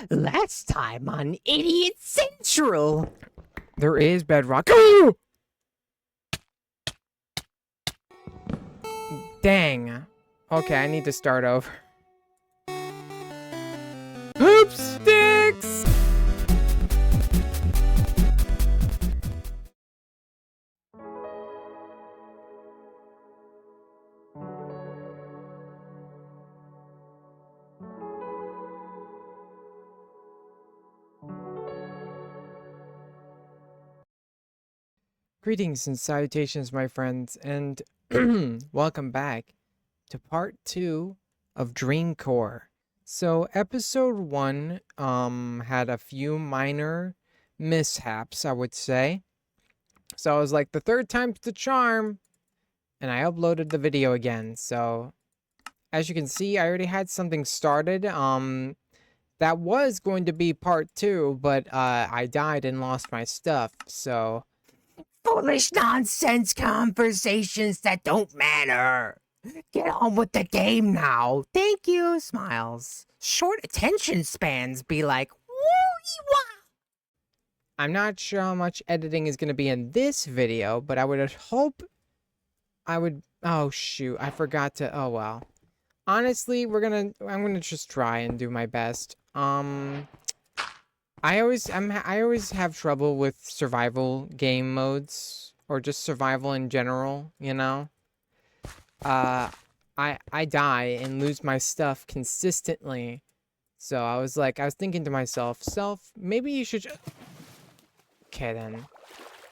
Last time on Idiot Central. There is bedrock. Ooh! Dang. Okay, I need to start over. Hoop sticks! Greetings and salutations, my friends, and welcome back to part 2 of Dream Core. So, episode 1 had a few minor mishaps, I would say. So I was like, the third time's the charm, and I uploaded the video again. So, as you can see, I already had something started. That was going to be part 2, but I died and lost my stuff. So, Foolish nonsense conversations that don't matter. Get on with the game now. Thank you, smiles. Short attention spans be like, woo-wee-wah. I'm not sure how much editing is going to be in this video, but I would hope I would... Oh, shoot. I forgot to... Oh, well. Honestly, I'm going to just try and do my best. I always have trouble with survival game modes, or just survival in general, you know? I die and lose my stuff consistently. So I was thinking to myself, maybe you should okay then.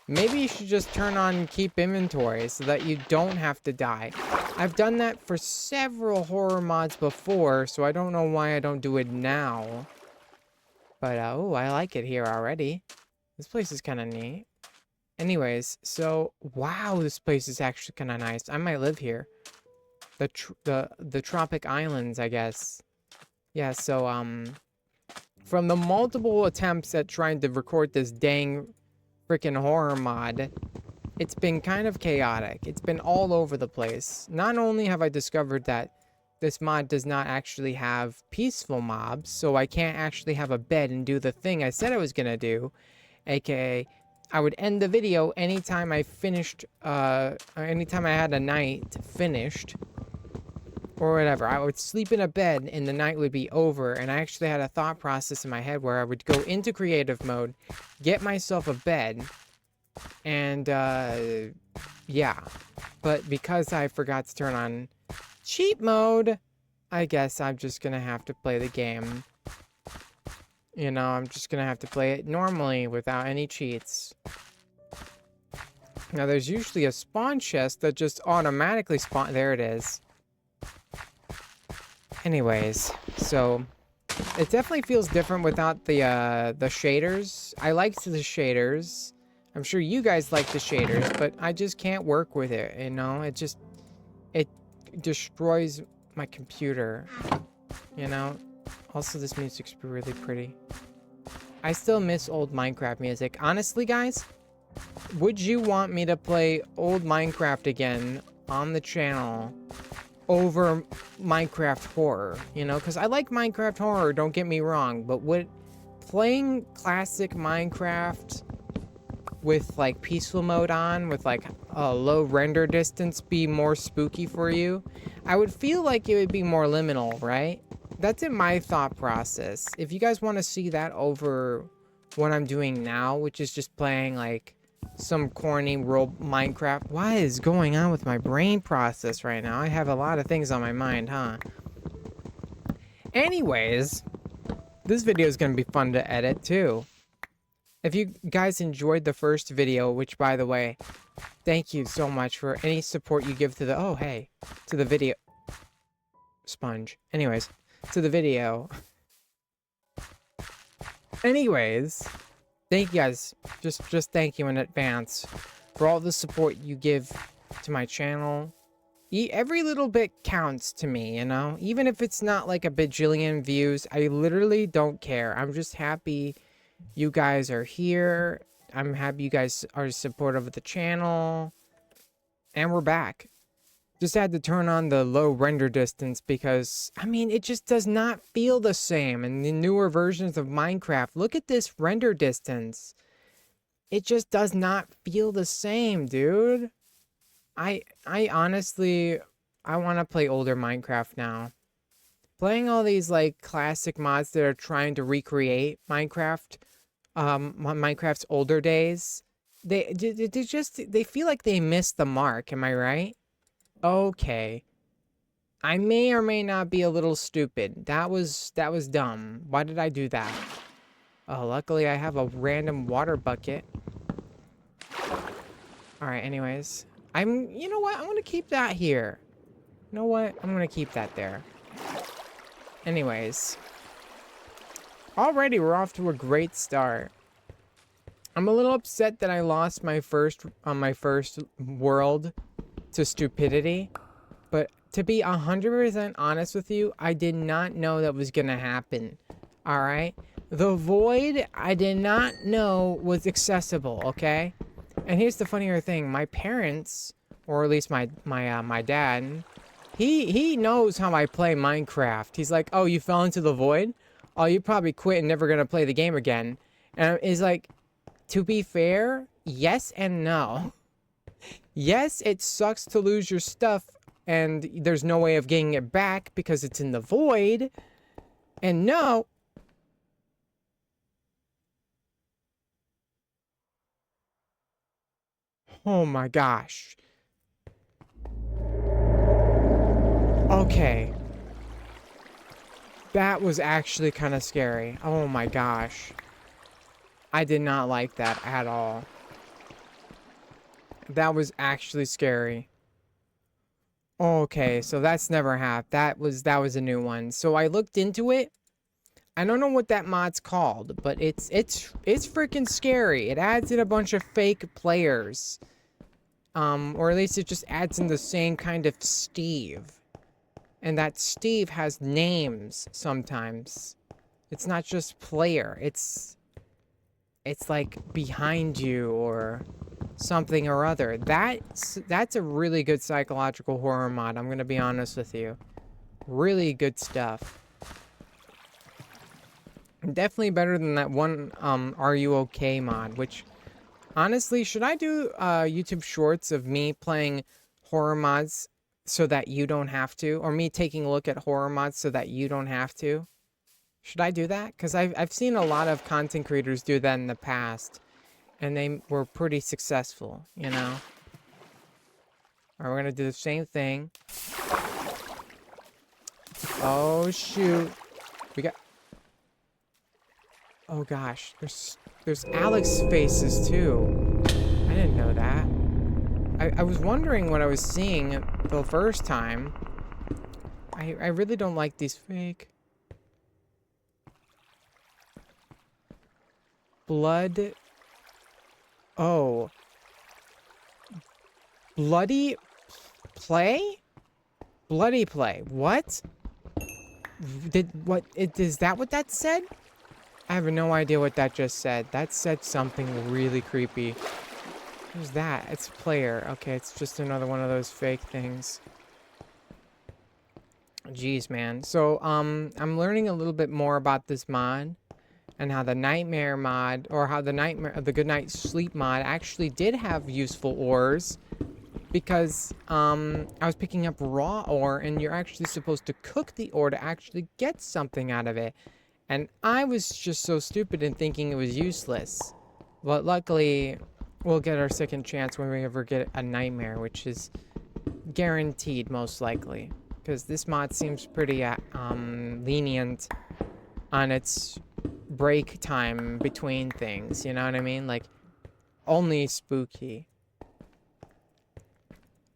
Maybe you should just turn on keep inventory so that you don't have to die. I've done that for several horror mods before, so I don't know why I don't do it now. But, oh, I like it here already. This place is kind of neat. Anyways, so, wow, this place is actually kind of nice. I might live here. The Tropic Islands, I guess. Yeah, so, from the multiple attempts at trying to record this dang freaking horror mod, it's been kind of chaotic. It's been all over the place. Not only have I discovered that this mod does not actually have peaceful mobs, so I can't actually have a bed and do the thing I said I was gonna do, aka I would end the video anytime I finished, anytime I had a night finished, or whatever. I would sleep in a bed and the night would be over, and I actually had a thought process in my head where I would go into creative mode, get myself a bed, and, yeah. But because I forgot to turn on cheat mode, I guess I'm just gonna have to play the game. You know, I'm just gonna have to play it normally without any cheats. Now, there's usually a spawn chest that just automatically spawn. There it is. Anyways, so it definitely feels different without the shaders. I liked the shaders. I'm sure you guys like the shaders, but I just can't work with it, you know? It destroys my computer, you know? Also, this music's really pretty. I still miss old Minecraft music. Honestly, guys, would you want me to play old Minecraft again on the channel over Minecraft horror? You know, because I like Minecraft horror, don't get me wrong, but would playing classic Minecraft with like peaceful mode on, with like a low render distance, be more spooky for you? I would feel like it would be more liminal, right? That's in my thought process. If you guys want to see that over what I'm doing now, which is just playing like some corny world Minecraft. What is going on with my brain process right now? I have a lot of things on my mind, huh? Anyways, this video is going to be fun to edit too. If you guys enjoyed the first video, which by the way, thank you so much for any support you give to the, oh hey, to the video. Sponge. Anyways, to the video. Anyways, thank you guys. Just thank you in advance for all the support you give to my channel. Every little bit counts to me, you know? Even if it's not like a bajillion views, I literally don't care. I'm just happy you guys are here. I'm happy you guys are supportive of the channel. And we're back. Just had to turn on the low render distance because, I mean, it just does not feel the same in the newer versions of Minecraft. Look at this render distance. It just does not feel the same, dude. I honestly, I want to play older Minecraft now. Playing all these like classic mods that are trying to recreate Minecraft, Minecraft's older days, they feel like they missed the mark. Am I right? Okay. I may or may not be a little stupid. That was dumb. Why did I do that? Oh, luckily I have a random water bucket. All right, anyways. You know what? I'm going to keep that here. You know what? I'm going to keep that there. Anyways. Already we're off to a great start. I'm a little upset that I lost my first world to stupidity, but to be 100% honest with you, I did not know that was gonna happen. All right, the void I did not know was accessible. Okay, and here's the funnier thing: my parents, or at least my dad, he knows how I play Minecraft. He's like, "Oh, you fell into the void? Oh, you probably quit and never gonna play the game again." And he's like, to be fair, yes and no. Yes, it sucks to lose your stuff and there's no way of getting it back because it's in the void. And no. Oh my gosh. Okay. That was actually kind of scary. Oh my gosh. I did not like that at all. That was actually scary. Okay, so that's never happened. That was a new one. So I looked into it. I don't know what that mod's called, but it's freaking scary. It adds in a bunch of fake players. Or at least it just adds in the same kind of Steve. And that Steve has names sometimes. It's not just player. It's like behind you or something or other. That's a really good psychological horror mod, I'm gonna be honest with you. Really good stuff. Definitely better than that one Are You Okay mod, which honestly, should I do YouTube shorts of me playing horror mods so that you don't have to, or me taking a look at horror mods so that you don't have to? Should I do that? Because I've seen a lot of content creators do that in the past, and they were pretty successful, you know? Alright, we're gonna do the same thing. Oh, shoot. We got... Oh, gosh. There's Alex faces, too. I didn't know that. I was wondering what I was seeing the first time. I really don't like these fake... Blood. Oh. Bloody play? Bloody play. What? Is that what that said? I have no idea what that just said. That said something really creepy. Who's that? It's player. Okay, it's just another one of those fake things. Jeez, man. So, I'm learning a little bit more about this mod. And how the nightmare mod, or how the good night sleep mod actually did have useful ores, because I was picking up raw ore, and you're actually supposed to cook the ore to actually get something out of it. And I was just so stupid in thinking it was useless. But luckily, we'll get our second chance when we ever get a nightmare, which is guaranteed most likely, because this mod seems pretty lenient on its break time between things, you know what I mean? Like, only spooky.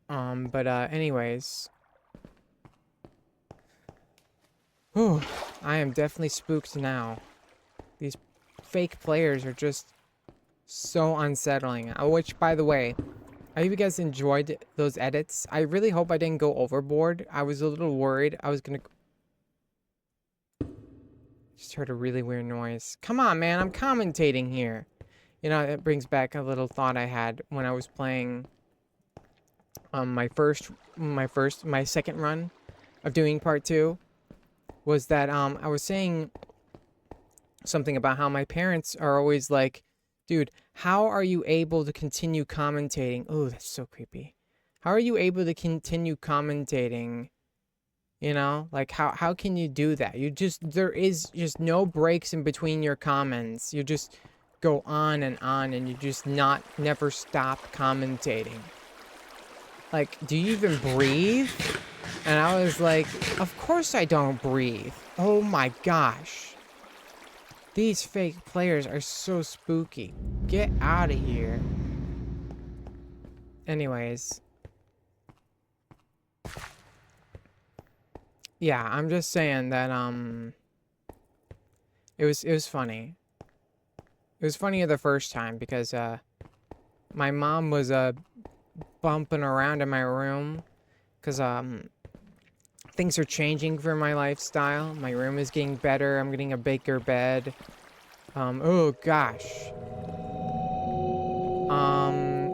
But anyways. Whew, I am definitely spooked now. These fake players are just so unsettling. Which, by the way, I hope you guys enjoyed those edits. I really hope I didn't go overboard. I was a little worried. I was gonna... Just heard a really weird noise. Come on, man, I'm commentating here. You know, it brings back a little thought I had when I was playing my second run of doing part 2 was that I was saying something about how my parents are always like, dude, how are you able to continue commentating? Oh, that's so creepy. How are you able to continue commentating? You know, like how can you do that? There is just no breaks in between your comments. You just go on and you just never stop commentating. Like, do you even breathe? And I was like, of course I don't breathe. Oh my gosh. These fake players are so spooky. Get out of here. Anyways. Yeah, I'm just saying that it was funny. It was funnier the first time because my mom was bumping around in my room cuz things are changing for my lifestyle. My room is getting better. I'm getting a bigger bed. Oh gosh.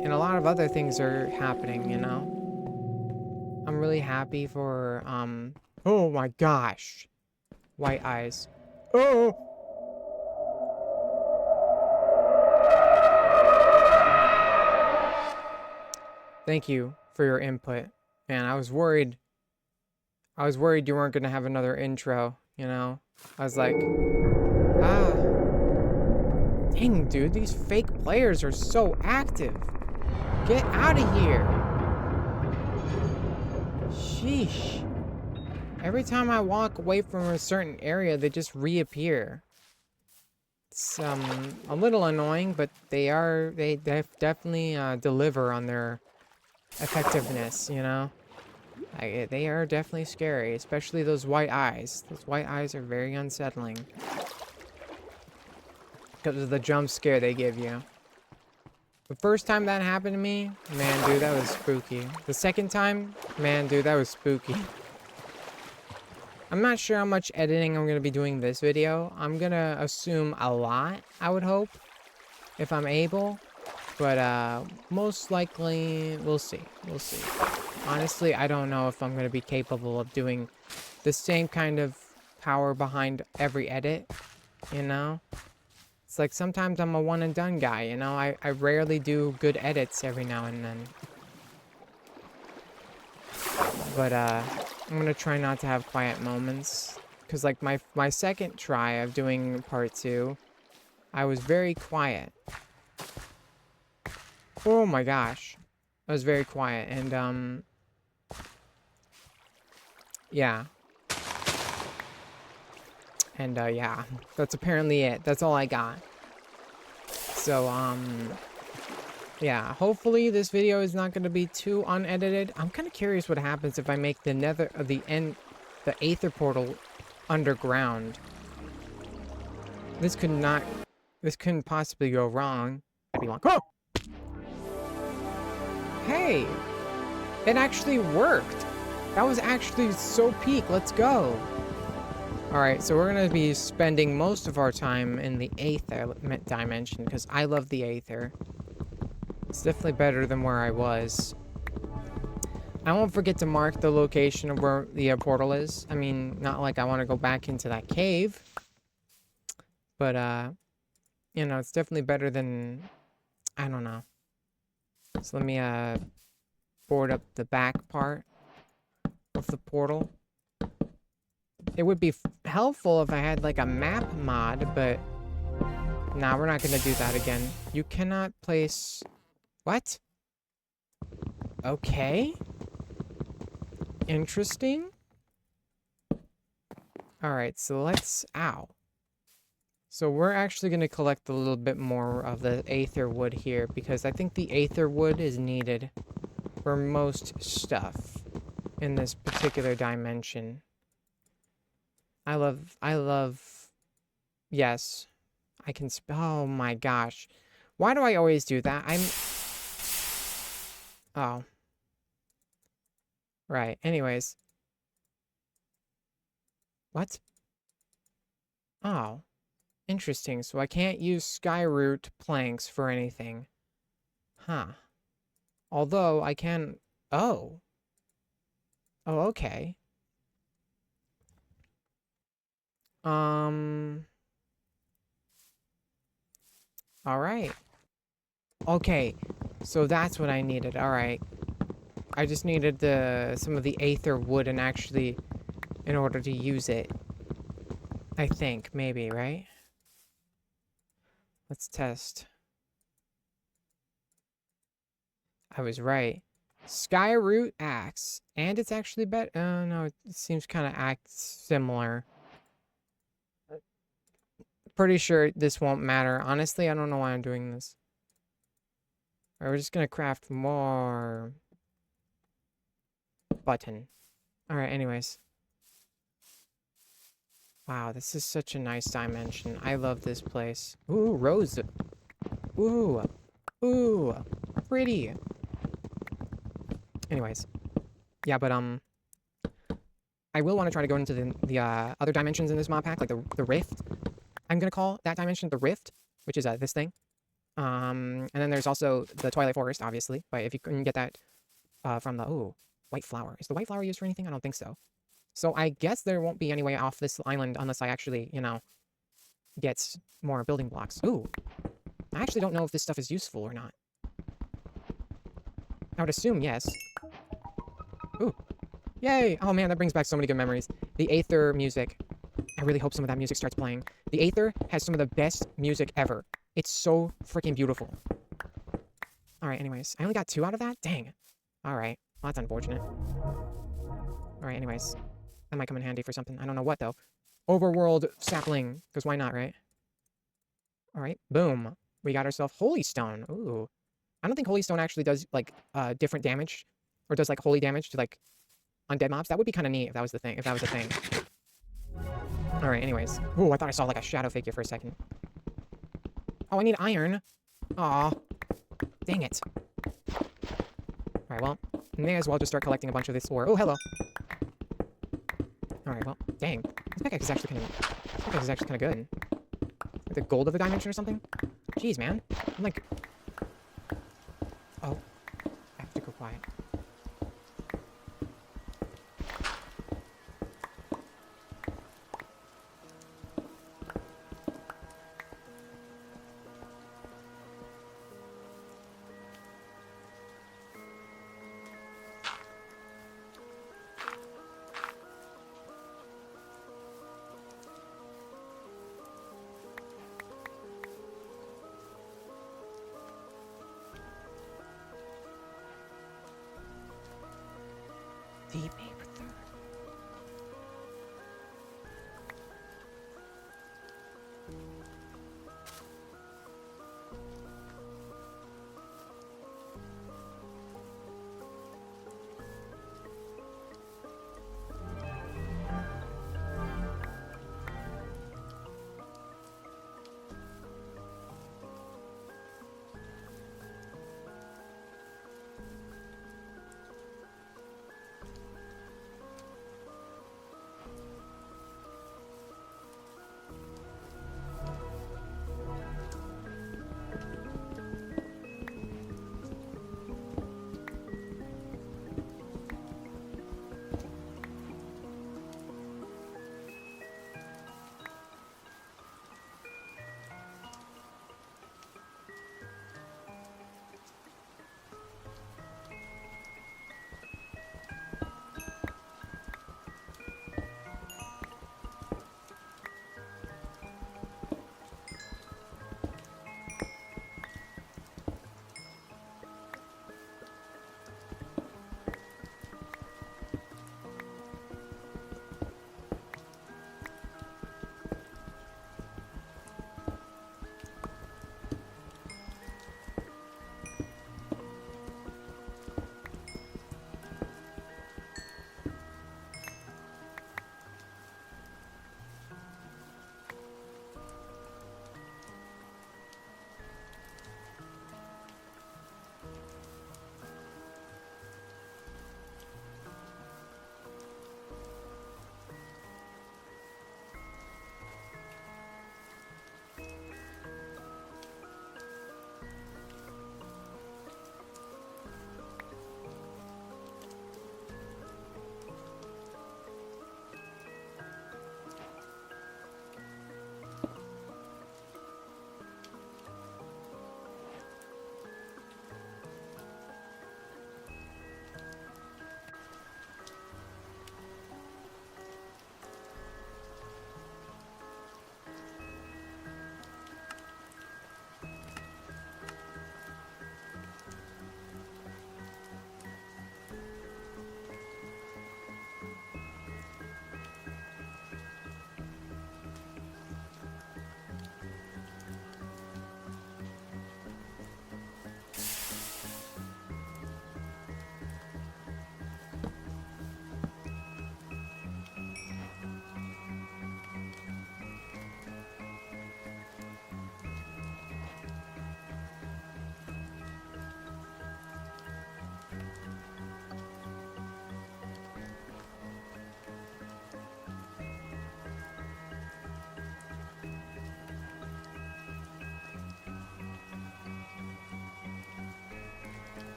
And a lot of other things are happening, you know. I'm really happy for oh my gosh. White eyes. Oh. Thank you for your input. Man, I was worried you weren't going to have another intro, you know. I was like, ah. Dang, dude, these fake players are so active. Get out of here. Sheesh. Every time I walk away from a certain area, they just reappear. It's a little annoying, but they definitely deliver on their effectiveness, you know? They are definitely scary, especially those white eyes. Those white eyes are very unsettling. Because of the jump scare they give you. The first time that happened to me, man, dude, that was spooky. The second time, man, dude, that was spooky. I'm not sure how much editing I'm going to be doing this video. I'm going to assume a lot, I would hope, if I'm able. But most likely, we'll see. We'll see. Honestly, I don't know if I'm going to be capable of doing the same kind of power behind every edit, you know? It's like sometimes I'm a one and done guy, you know? I rarely do good edits every now and then. But I'm gonna try not to have quiet moments. Because like my second try of doing part 2, I was very quiet. Oh my gosh. I was very quiet and yeah. And yeah, that's apparently it. That's all I got. So yeah, hopefully this video is not going to be too unedited. I'm kind of curious what happens if I make the Aether portal underground. This couldn't possibly go wrong. Oh! Hey! It actually worked! That was actually so peak. Let's go! Alright, so we're going to be spending most of our time in the Aether dimension, because I love the Aether. It's definitely better than where I was. I won't forget to mark the location of where the portal is. I mean, not like I want to go back into that cave. But, you know, it's definitely better than... I don't know. So let me, board up the back part of the portal. It would be helpful if I had, like, a map mod, but... Nah, we're not gonna do that again. You cannot place... What? Okay. Interesting. Alright, so let's... Ow. So we're actually going to collect a little bit more of the Aether wood here, because I think the Aether wood is needed for most stuff in this particular dimension. I love... Yes. I can... Oh my gosh. Why do I always do that? Oh. Right. Anyways. What? Oh. Interesting. So I can't use Skyroot planks for anything. Huh. Although I can Oh. Oh, okay. All right. Okay. So that's what I needed. All right. I just needed some of the aether wood and actually in order to use it. I think maybe, right? Let's test. I was right. Skyroot axe. And it's actually better. No, it seems kind of act similar. Pretty sure this won't matter. Honestly, I don't know why I'm doing this. Alright, we're just gonna craft more button. Alright, anyways. Wow, this is such a nice dimension. I love this place. Ooh, rose. Ooh. Ooh. Pretty. Anyways. Yeah, but I will want to try to go into the other dimensions in this mod pack, like the rift. I'm gonna call that dimension the rift, which is this thing. And then there's also the Twilight Forest, obviously. But if you can get that from the white flower. Is the white flower used for anything? I don't think so. So I guess there won't be any way off this island unless I actually, get more building blocks. Ooh. I actually don't know if this stuff is useful or not. I would assume yes. Ooh. Yay! Oh man, that brings back so many good memories. The Aether music. I really hope some of that music starts playing. The Aether has some of the best music ever. It's so freaking beautiful. Alright, anyways. I only got 2 out of that? Dang. Alright. Well, that's unfortunate. Alright, anyways. That might come in handy for something. I don't know what, though. Overworld sapling. Because why not, right? Alright. Boom. We got ourselves Holy Stone. Ooh. I don't think Holy Stone actually does, like, different damage. Or does, like, holy damage to, like, undead mobs. That would be kind of neat if that was the thing. If that was a thing. Alright, anyways. Ooh, I thought I saw, like, a shadow figure for a second. Oh, I need iron. Aw. Dang it. Alright, well. May as well just start collecting a bunch of this ore. Oh, hello. Alright, well. Dang. This pickaxe is actually kind of good. Like the gold of the dimension or something? Jeez, man. I'm like... Oh. I have to go quiet. Deep paper third.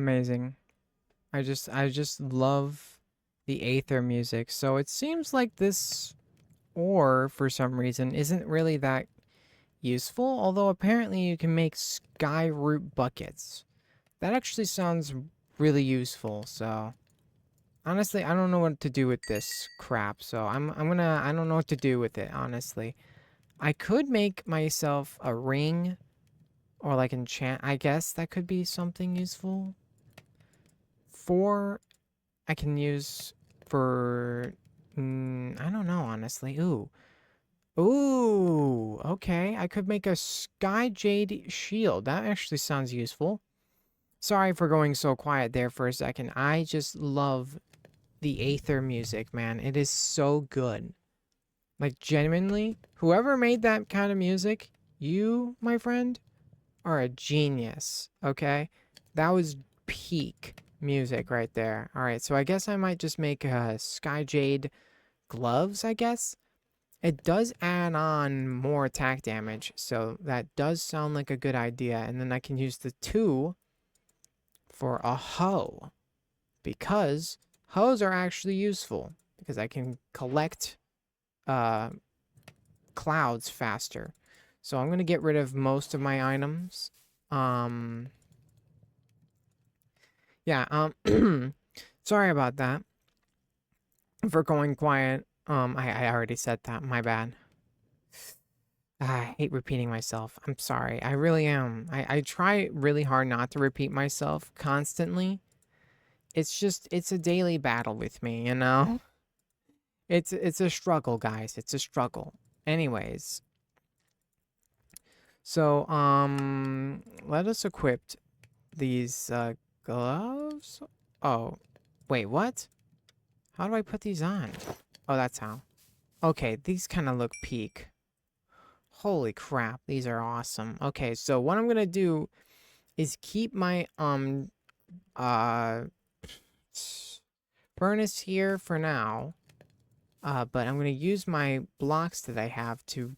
Amazing. I just love the Aether music. So it seems like this ore, for some reason, isn't really that useful, although apparently you can make sky root buckets. That actually sounds really useful, so honestly, I don't know what to do with this crap, so I don't know what to do with it, honestly. I could make myself a ring or like enchant, I guess that could be something useful. 4 I can use for I don't know, honestly. Ooh, okay. I could make a Sky Jade shield. That actually sounds useful. Sorry for going so quiet there for a second. I just love the Aether music, man. It is so good. Like, genuinely, whoever made that kind of music, you, my friend, are a genius, okay? That was peak music right there. All right, so I guess I might just make Sky Jade gloves, I guess. It does add on more attack damage, so that does sound like a good idea. And then I can use the 2 for a hoe, because hoes are actually useful, because I can collect clouds faster. So I'm going to get rid of most of my items. Yeah, sorry about that for going quiet. I already said that. My bad. I hate repeating myself. I'm sorry. I really am. I try really hard not to repeat myself constantly. It's a daily battle with me, you know? It's a struggle, guys. It's a struggle. Anyways. So, let us equip these, gloves? Oh, wait, what? How do I put these on? Oh, that's how. Okay, these kind of look peak. Holy crap, these are awesome. Okay, so what I'm gonna do is keep my, furnace here for now. But I'm gonna use my blocks that I have to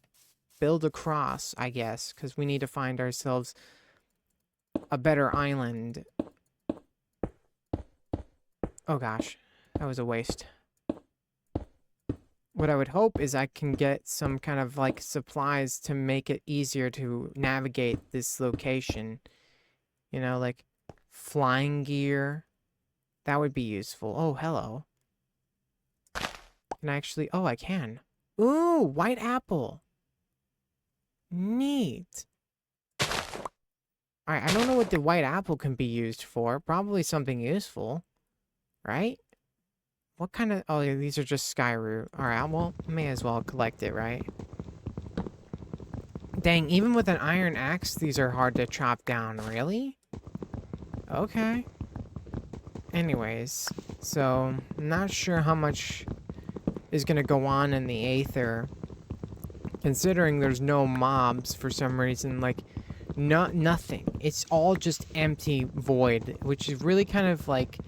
build across, I guess, because we need to find ourselves a better island. Oh gosh, that was a waste. What I would hope is I can get some kind of like supplies to make it easier to navigate this location. You know, like flying gear. That would be useful. Oh, hello. Can I actually... Oh, I can. Ooh, white apple. Neat. Alright, I don't know what the white apple can be used for. Probably something useful. Right? What kind of... Oh, yeah, these are just skyroot. Alright, well, may as well collect it, right? Dang, even with an iron axe, these are hard to chop down. Really? Okay. Anyways, so, not sure how much is gonna go on in the Aether. Considering there's no mobs for some reason, like, nothing. It's all just empty void, which is really kind of, like,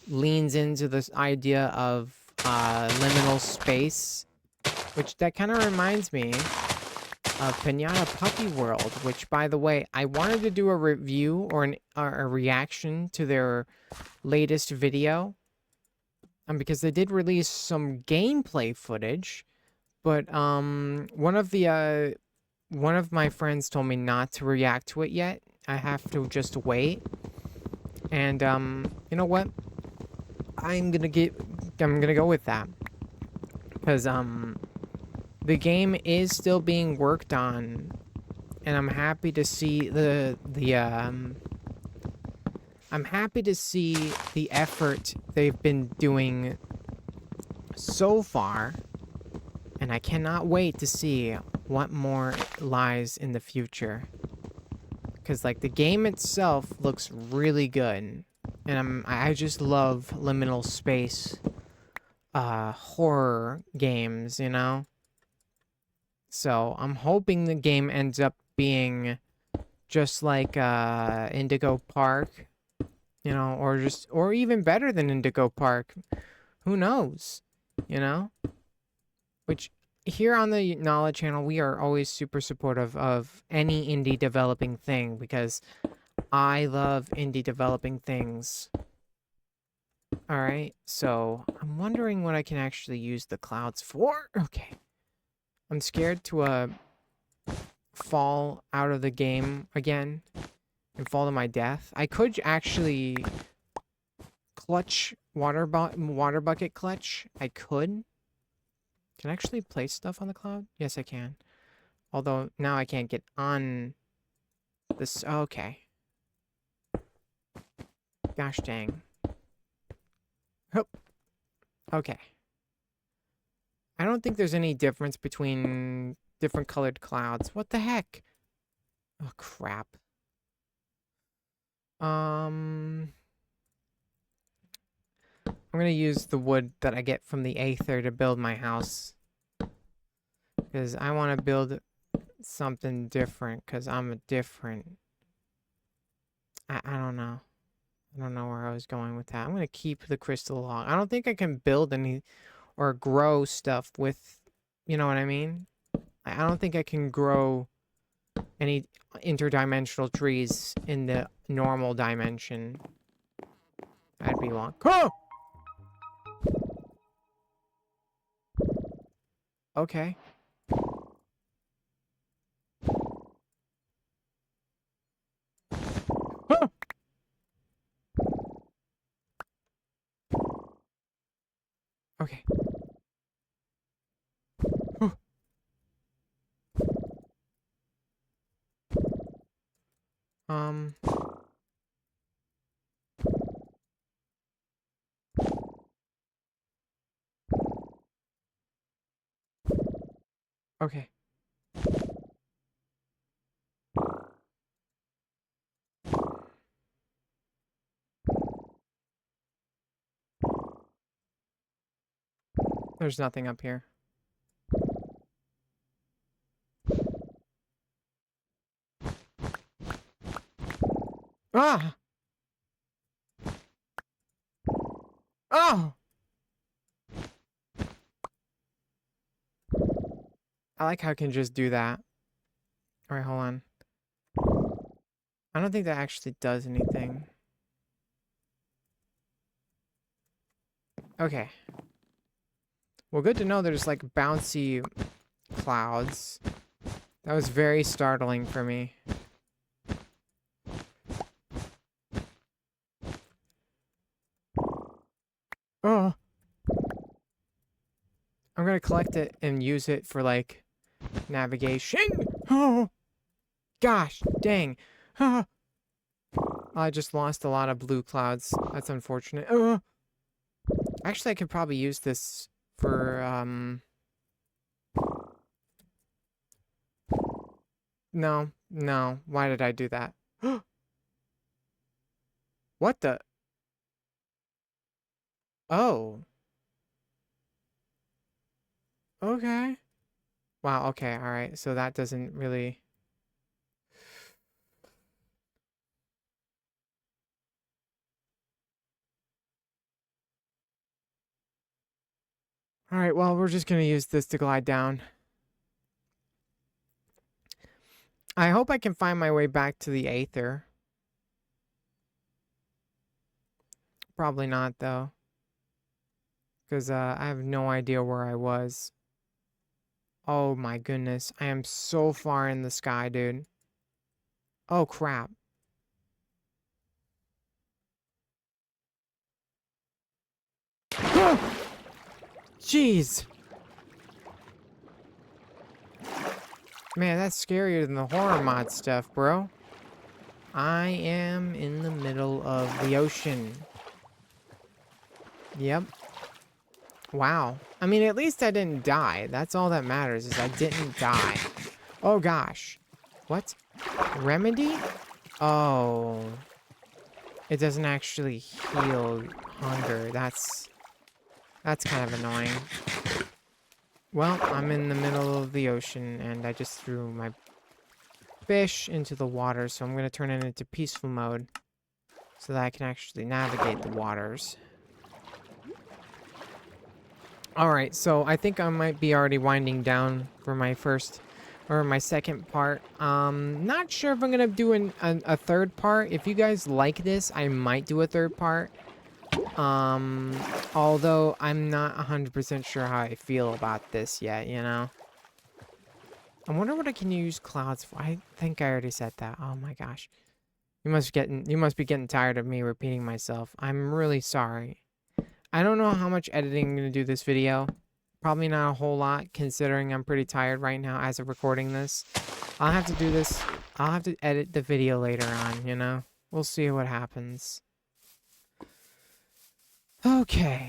leans into this idea of liminal space, which that kind of reminds me of Pinata Puppy World, which, by the way, I wanted to do a review or a reaction to their latest video, because they did release some gameplay footage, but one of my friends told me not to react to it yet. I have to just wait. And you know what? I'm gonna go with that, because the game is still being worked on, and I'm happy to see I'm happy to see the effort they've been doing so far, and I cannot wait to see what more lies in the future. Because, like, the game itself looks really good, and I just love liminal space horror games, you know? So, I'm hoping the game ends up being just like Indigo Park, you know, or even better than Indigo Park. Who knows, you know? Which, here on the Knowledge channel, we are always super supportive of any indie developing thing, because I love indie developing things. Alright, so I'm wondering what I can actually use the clouds for. Okay. I'm scared to fall out of the game again and fall to my death. I could actually clutch water bucket clutch. I could. Can I actually place stuff on the cloud? Yes, I can. Although now I can't get on this. Okay. Gosh dang. Hup. Okay. I don't think there's any difference between different colored clouds. What the heck? Oh, crap. I'm gonna use the wood that I get from the Aether to build my house. Because I want to build something different, because I'm a different... I don't know. I don't know where I was going with that. I'm going to keep the crystal log. I don't think I can build any or grow stuff with... You know what I mean? I don't think I can grow any interdimensional trees in the normal dimension. That'd be long. Oh! Okay. Oh! Okay. Oh. Um... Okay. There's nothing up here. Ah! Oh! I like how I can just do that. Alright, hold on. I don't think that actually does anything. Okay. Well, good to know there's like bouncy clouds. That was very startling for me. Oh! I'm gonna collect it and use it for like navigation. Oh! Gosh, dang. Oh. I just lost a lot of blue clouds. That's unfortunate. Oh! Actually, I could probably use this for, No, no. Why did I do that? What the? Oh. Okay. Wow, okay, alright. So that doesn't really... Alright, well, we're just gonna use this to glide down. I hope I can find my way back to the Aether. Probably not, though. Because I have no idea where I was. Oh my goodness. I am so far in the sky, dude. Oh, crap. Jeez. Man, that's scarier than the horror mod stuff, bro. I am in the middle of the ocean. Yep. Wow. I mean, at least I didn't die. That's all that matters, is I didn't die. Oh, gosh. What? Remedy? Oh. It doesn't actually heal hunger. That's kind of annoying. Well, I'm in the middle of the ocean, and I just threw my fish into the water, so I'm going to turn it into peaceful mode so that I can actually navigate the waters. Alright, so I think I might be already winding down for my first or my second part. Not sure if I'm gonna do a third part. If you guys like this, I might do a third part. Although I'm not 100% sure how I feel about this yet, you know? I wonder what I can use clouds for. I think I already said that. Oh my gosh. You must be getting tired of me repeating myself. I'm really sorry. I don't know how much editing I'm gonna do this video. Probably not a whole lot, considering I'm pretty tired right now as of recording this. I'll have to do this. I'll have to edit the video later on, you know? We'll see what happens. Okay.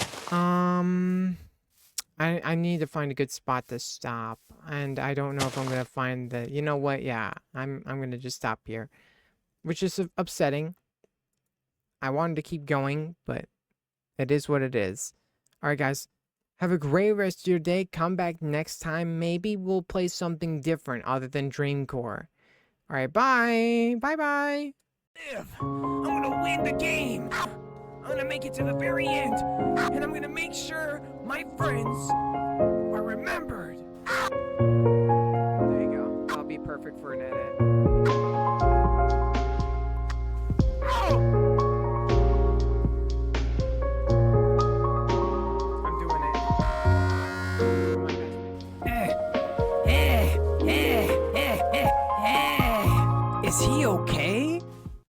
I need to find a good spot to stop. And I don't know if I'm gonna find the, you know what? Yeah, I'm gonna just stop here. Which is upsetting. I wanted to keep going, but it is what it is. Alright guys, have a great rest of your day. Come back next time. Maybe we'll play something different other than Dream Core. Alright, bye! Bye-bye! I'm gonna win the game. I'm gonna make it to the very end. And I'm gonna make sure my friends